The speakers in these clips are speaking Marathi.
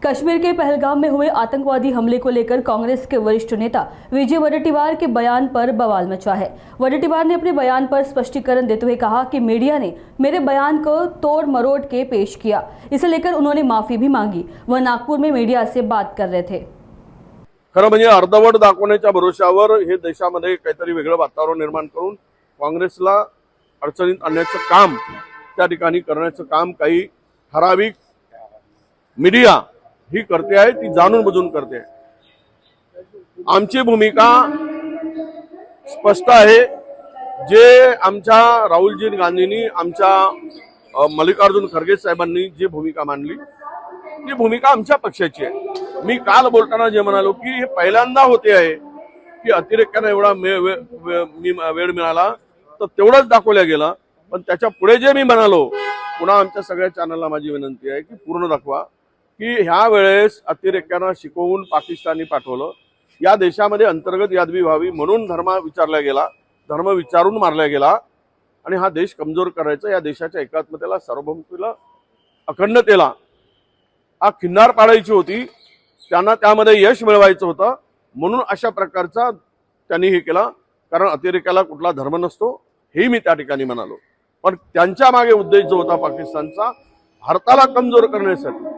कश्मीर के पहलगाम में हुए आतंकवादी हमले को लेकर कांग्रेस के वरिष्ठ नेता विजय वडेट्टीवार के बयान पर बवाल मचा है। वडेट्टीवार ने अपने बयान पर स्पष्टीकरण देते हुए कहा कि मीडिया ने मेरे बयान को तोड़ मरोड़ के पेश किया। इसे लेकर उन्होंने माफी भी मांगी। वह नागपुर में मीडिया से बात कर रहे थे। खरं म्हणजे अर्धवट दाखवण्याच्या भरोशावर हे देशामध्ये काहीतरी वेगळं वातावरण निर्माण करून काँग्रेसला अडचणीत आणण्याचं काम त्या ठिकाणी करण्याचं काम काही ठराविक मीडिया ही करते आहे, ती जाणून बुजून करते आहे। आमची भूमिका स्पष्ट आहे। जे आमच्या राहुलजी गांधींनी आमच्या मल्लिकार्जुन खरगे साहेबांनी जी भूमिका मांडली ती भूमिका आमच्या पक्षाची आहे। मी काल बोलताना जे म्हणालो की हे पहिल्यांदा होते आहे की अतिरेक्याने एवढा वेळ मिळाला तर तेवढंच दाखवलं गेलं, पण त्याच्या पुढे जे मी म्हणालो पुन्हा आमच्या सगळ्या चॅनलला माझी विनंती आहे की पूर्ण दाखवा की ह्या वेळेस अतिरेक्यांना शिकवून पाकिस्तानी पाठवलं। या देशामध्ये अंतर्गत यादवी व्हावी म्हणून धर्म विचारला गेला, धर्म विचारून मारला गेला आणि हा देश कमजोर करायचा, या देशाच्या एकात्मतेला, सार्वभौमतेला, अखंडतेला हा खिंडार पाडायची होती। त्यांना त्यामध्ये यश मिळवायचं होतं म्हणून अशा प्रकारचा त्यांनी हे केला। कारण अतिरेक्याला कुठला धर्म नसतो हे मी त्या ठिकाणी म्हणालो, पण त्यांच्या मागे उद्देश जो होता पाकिस्तानचा भारताला कमजोर करण्यासाठी,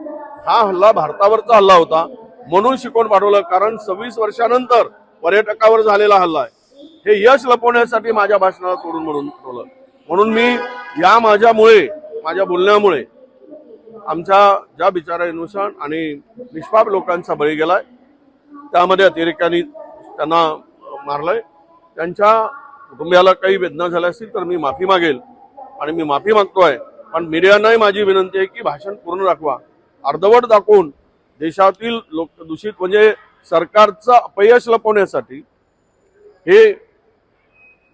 हा हल्ला भारतावरचा हल्ला होता म्हणून शिकवून पाठवलं। कारण 26 वर्षानंतर पर्यटकावर झालेला हल्ला आहे, हे यश लपवण्यासाठी माझ्या भाषणाला तोडून म्हणून ठेवलं। म्हणून मी या माझ्या बोलण्यामुळे आमच्या ज्या बिचारा इनोसंट आणि निष्पाप लोकांचा बळी गेलाय, त्यामध्ये अतिरेक्यांनी त्यांना मारलंय, त्यांच्या कुटुंबियाला काही वेदना झाल्या असतील तर मी माफी मागेल आणि मी माफी मागतोय। पण मीडियानाही माझी विनंती आहे की भाषण पूर्ण दाखवा। अर्धवट दाखवून देशातील लोक दूषित म्हणजे सरकारचं अपयश लपवण्यासाठी हे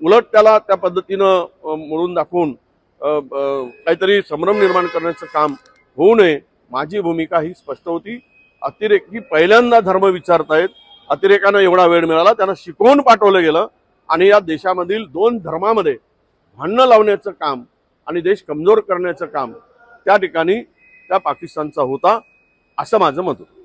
उलट त्याला त्या पद्धतीनं मोडून दाखवून काहीतरी संभ्रम निर्माण करण्याचं काम होऊ नये। माझी भूमिका ही स्पष्ट होती। अतिरेकी पहिल्यांदा धर्म विचारतायत, अतिरेकांना एवढा वेळ मिळाला, त्यांना शिकवून पाठवलं गेलं आणि या देशामधील दोन धर्मामध्ये भांडणं लावण्याचं काम आणि देश कमजोर करण्याचं काम त्या ठिकाणी त्या पाकिस्तानचा होता असं माझं मत होतं।